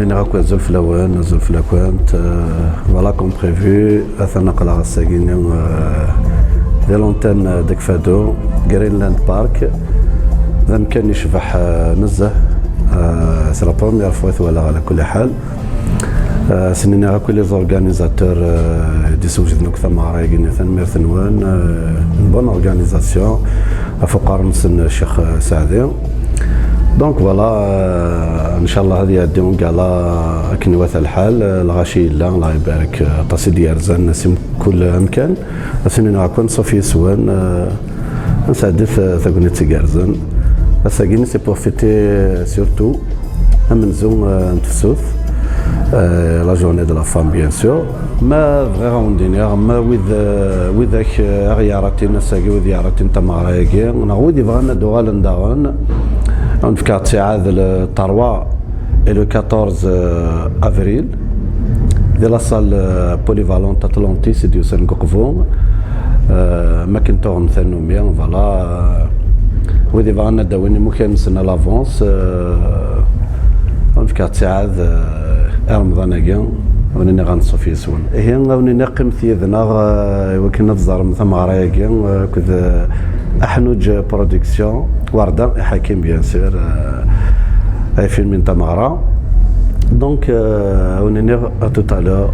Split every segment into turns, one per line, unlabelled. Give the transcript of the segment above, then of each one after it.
ونيني غاكو زولف لوان زولف لاكوانت فوالا كوم بريفو اثنا قلا غساكين دي لونتين ديك فادو غرينلاند بارك ذا مكان يشبح نزه سي لا بروميير فوا ولا على كل حال سنيني غاكو لي زورغانيزاتور دي سوجد نوك ثما رايقين ثنمير ثنوان بون اورغانيزاسيون فوق نسن الشيخ سعدي دونك فوالا ان شاء الله هذه يديهم كاع كنوات الحال الغاشي لا الله يبارك طاسي ديال رزان نسيم كل مكان سنين غاكون صوفي سوان نسعدت ثقنيت سيغارزن الساكين سي بور فيتي سورتو امنزو نتفسوث لا جورني دو لا فام بيان سور ما فغيغون دينيغ ما وذاك غياراتين ساكي وذياراتين تمارايكي نغودي فغانا دوغال نداغن في كاتساعة الطروا le 14 avril de la salle polyvalente Atlantis du Saint-Gourvon ما كنت مثلا بيان فوالا ودي بغانا داويني مكان سنة لافونس في كاتساعة رمضان كاع ونيني غنصو في سون هي ونيني قمت يدنا وكنا تزار ثم غرايا كذا احنوج برودكسيون ورده حكيم بيان سور اي فيلم من تمارا دونك ونيني تو تالور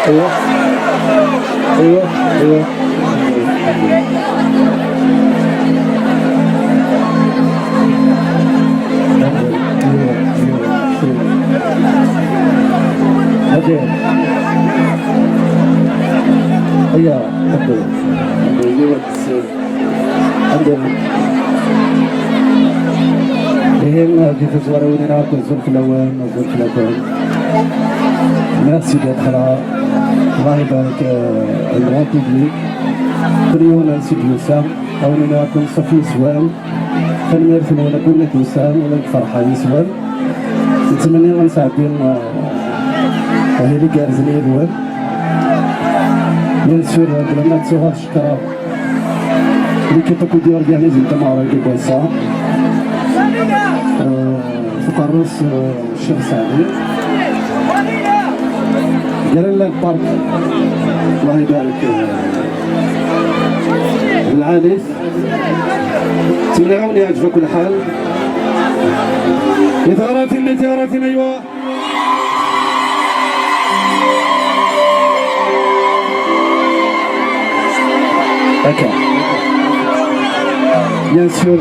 ايوه ايوه ايوه هذه هي هي في صور ونرى زلف الأوان وزلف الأكوان ميرسي d'être là الله يبارك الغران بوبليك تريونا نسيديو سام أو نكون صفي سوان فنميرثن ولا كنا توسام ولا فرحانين سوان نتمنى غنساعدين هذه اللي كارزني الوان بيان سور بلا تسوغا شكرا اللي كيطاكو دي اورغانيزي نتا راكي بانسا فوق الراس الشيخ سعدي غرينلاند بارك الله يبارك العانف تمنعوني يعجبك الحال إثارات متيارات أيوة هكا bien sûr.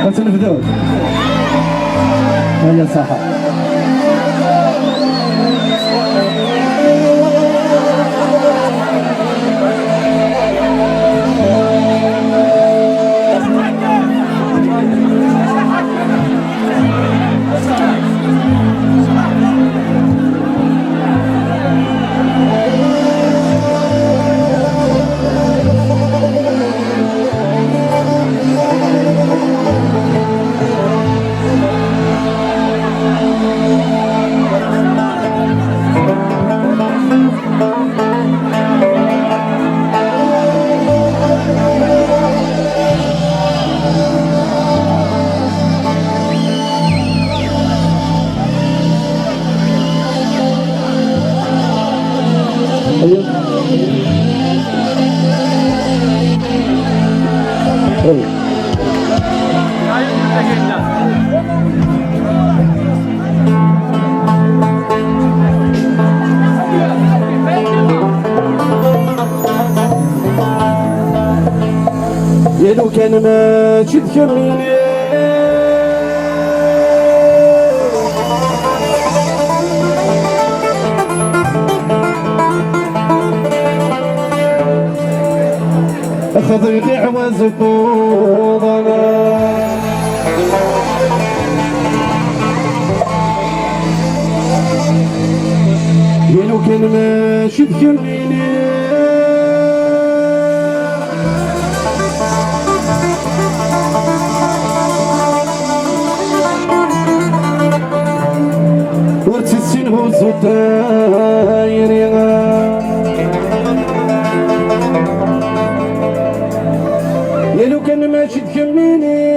غتنبداو هيا صحة. يا لو كان ما تذكرني خذيت عوازك وضنا يا لو كان ما تذكرني ورتسين هو الزداير يا لو كان ماشي تكمليني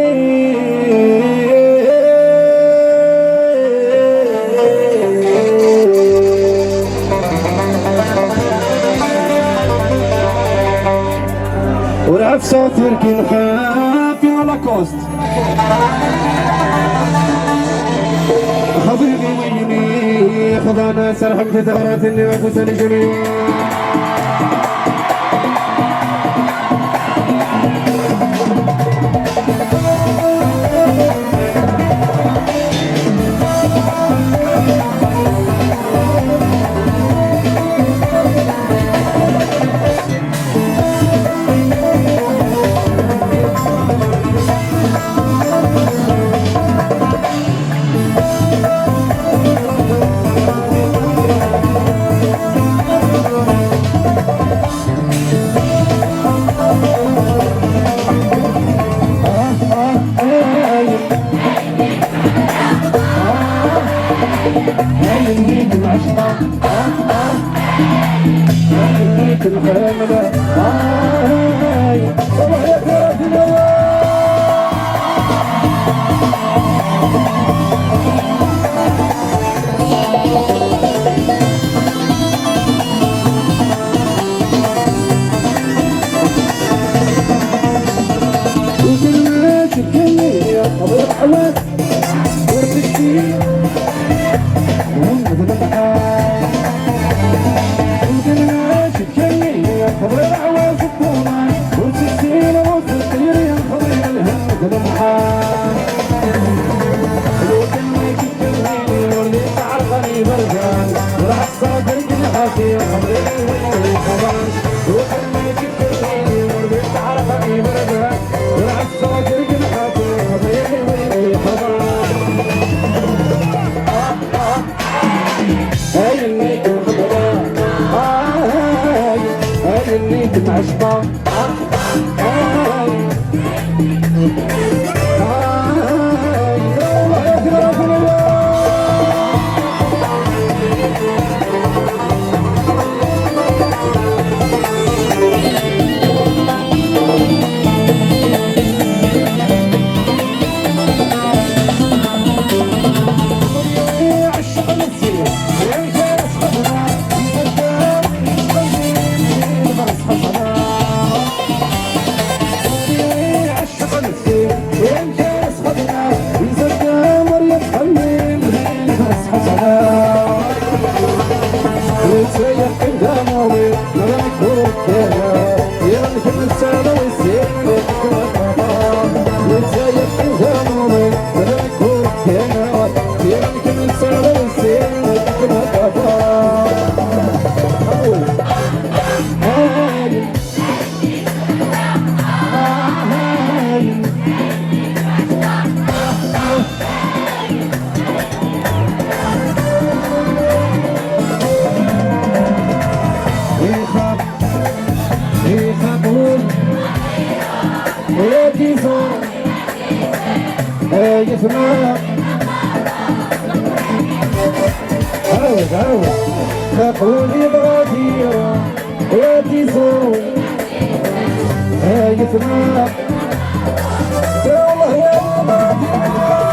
ورعف صوتير كي نخاف يا لاكوست حبيبي ويني خذانا سرحم في ثغرات اللي ما كنت جميل يسمع عاود خافوني بغاديرة يا تيزون يسمع يا الله يا بغاديرة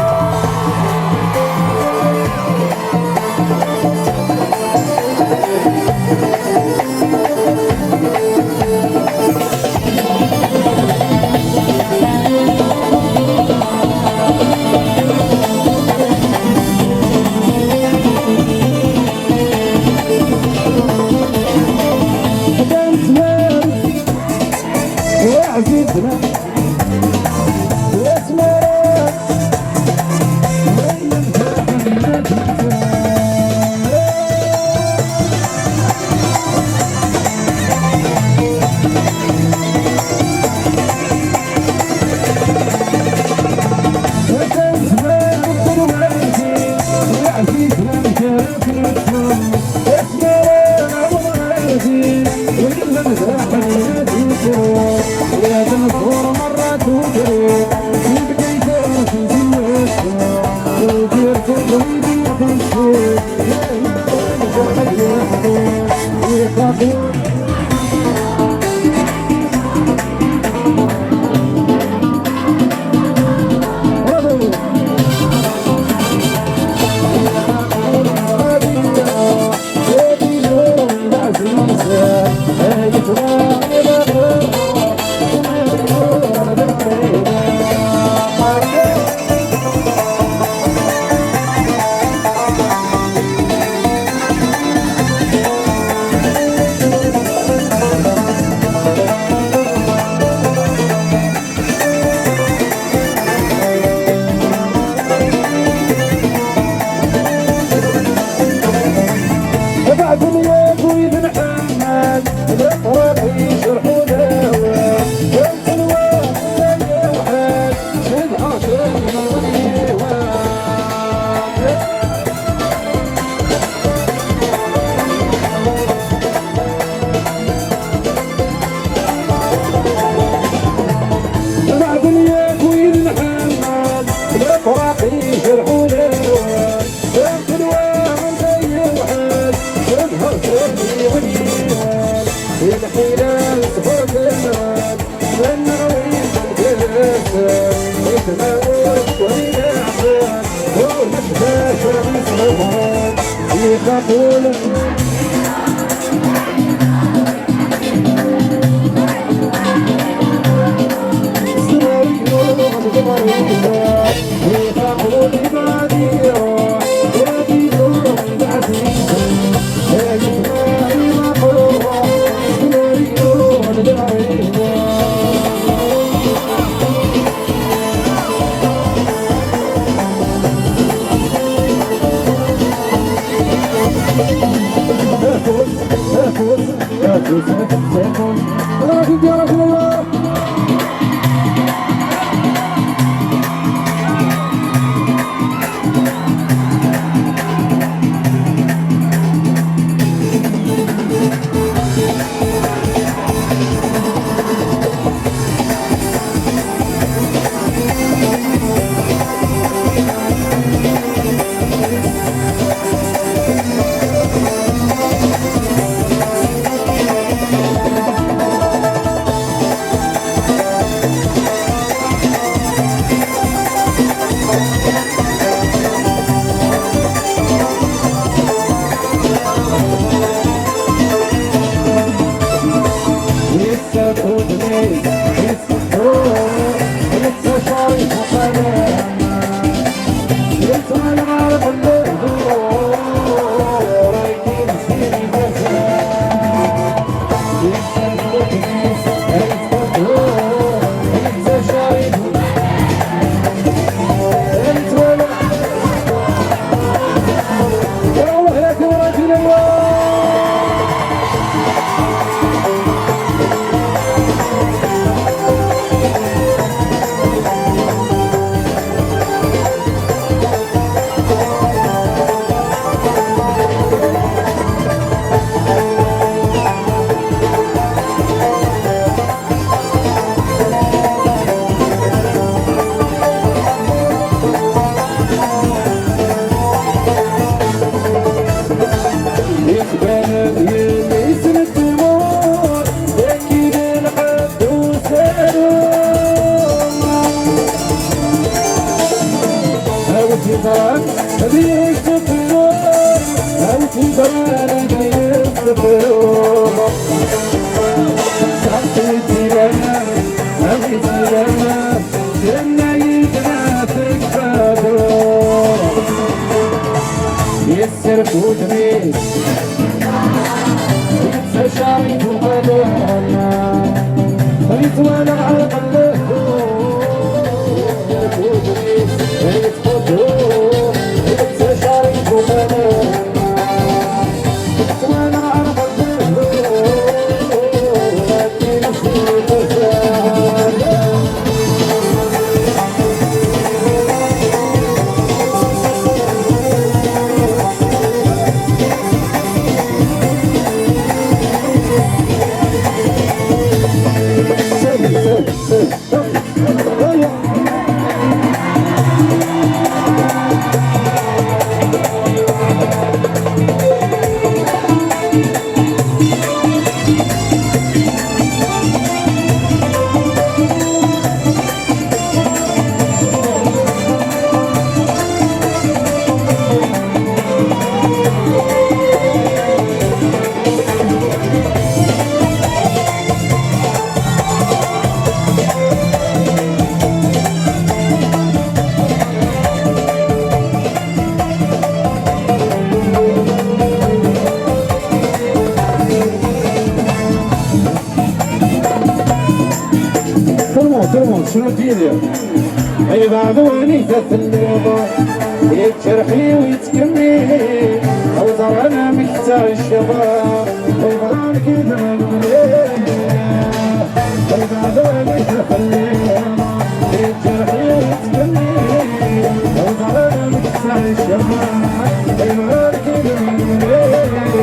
عزيزنا واسمه انت يصبروا صحتي لنا أبيتي لنا كنا يتنافق فادرو يسر فوتني يتشارك وغدونا خليت وانا على قلبك يسر فوتني يتفضلوا يتشارك وغدونا شنو ديري؟ اي بعض ونيسة الليبة يتشرحي ويتكمي اوزر انا مكتاع الشباب ويبغان كذا مقبلي اي بعض ونيسة الليبة يتشرحي ويتكمي اوزر انا مكتاع الشباب ويبغان كذا مقبلي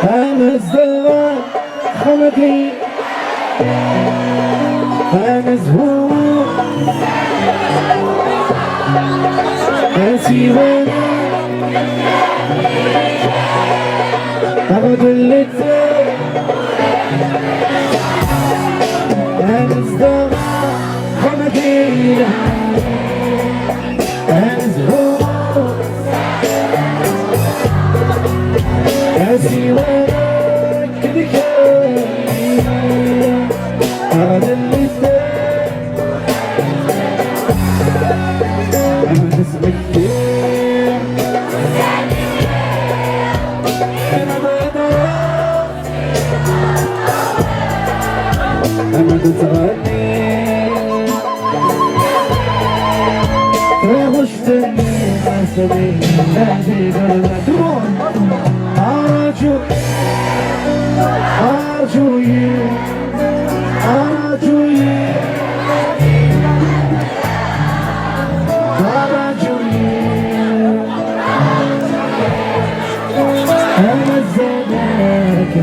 أنا الزغال خمدي أنا زهور أسيبان أبد اللتان أنا الزغال خمدي أنا زهور تغني وغشتني حسبي نهدي بالمدرون أرجو أرجوي أرجوي أرجوي أنا الزمانك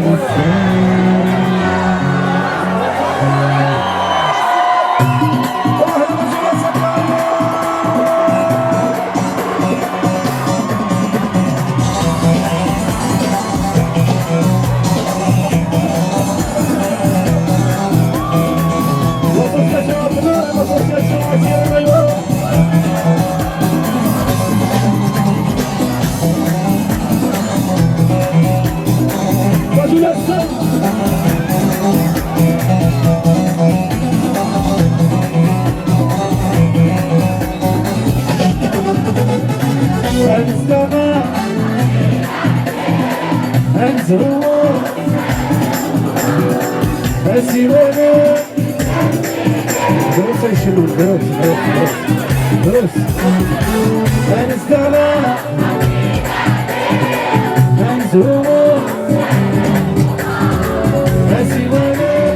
السلام أنزور أسيوانا دروس يشيلون دروس أنزدانا أنزور أسيوانا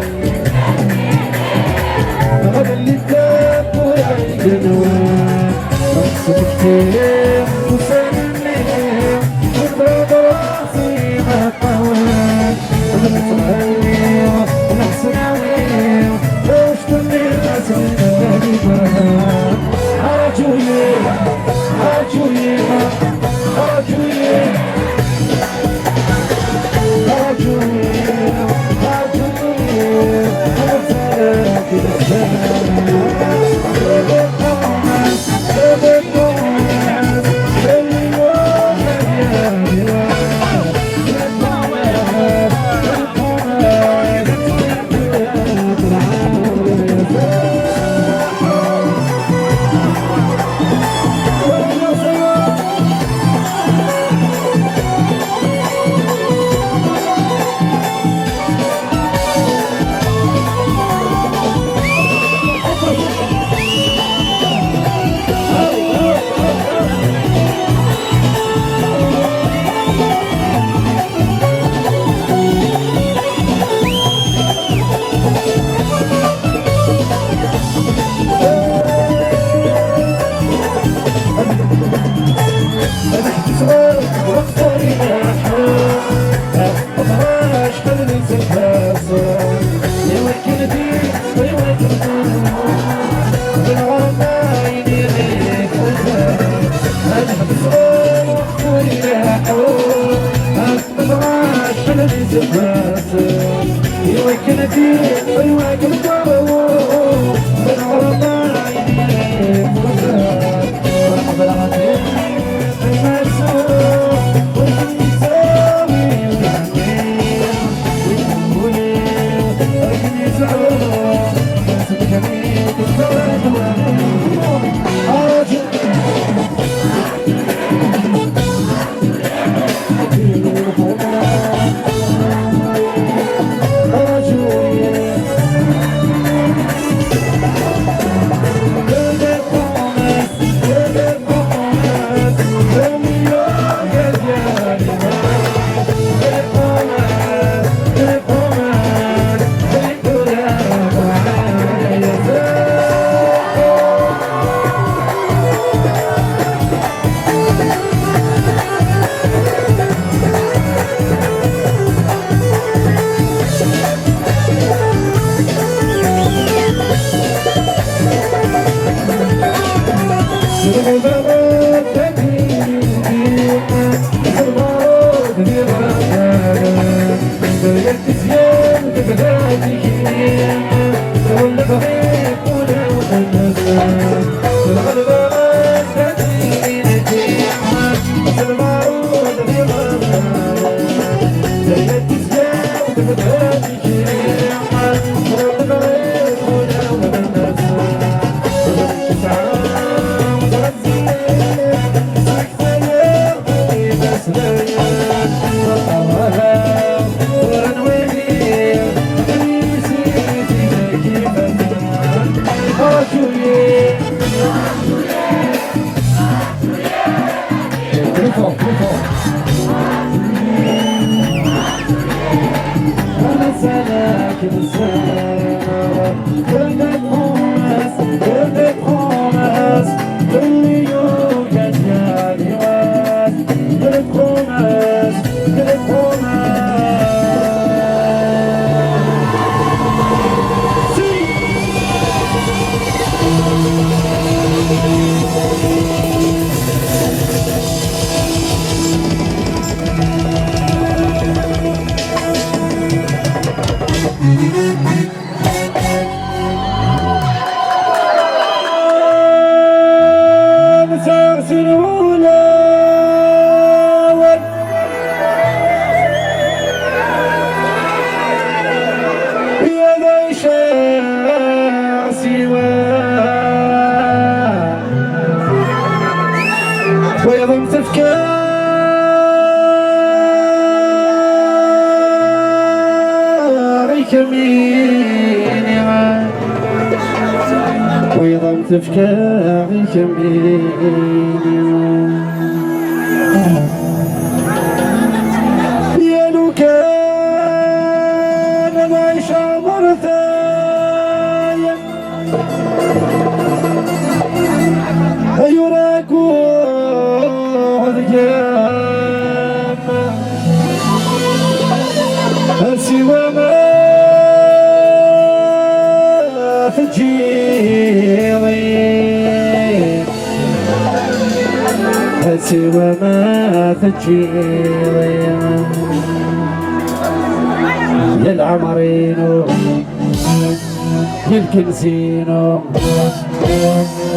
غدا اللي كاب وعيدنا أقسم كتير وسلمي وضرب راسي مقاوم ونحسن عليه وش تنير أسلم بني برهان أرجوي أرجوي أرجوي أرجوي أرجوي أرسلك الزمان كميني عاد ويضم تفكاري كميني يا لو كان نعيش مرة ثانية يراك وذجام سوى ما تجيني سوى ما تجيني يا العمرينو يا الكنزينو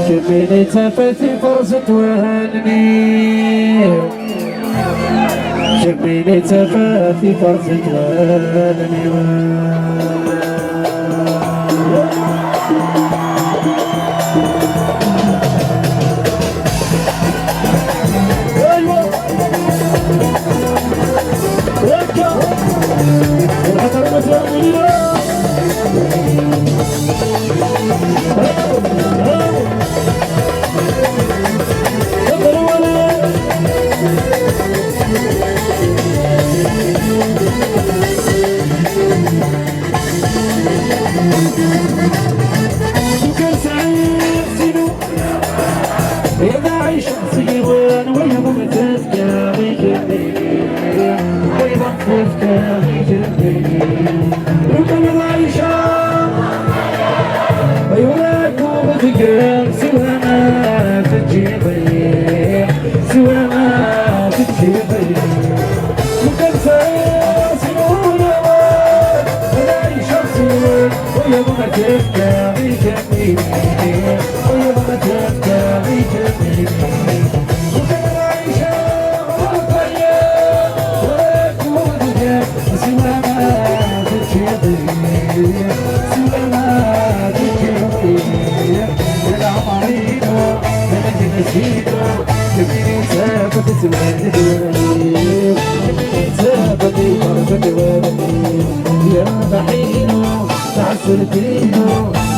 كميني تفتي فرصة وهني كميني تفتي فرصة وهني سوى ما تجيبي سوى ما تجيبي وكنسى سنونا ولا يشخصون ويوم تبكى بجميل ويوم تبكى بجميل وكان عيشة وطيا ويكون سوى ما تجيبي سوى ما تجيبي العمرينو بلد نسيتو كبيري سابت سوالي سابتي فرصة والدي يا بحينو تعسرتينو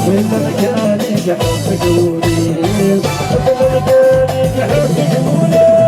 والمكان جحوك جولي والمكان جحوك جولي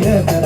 Yeah.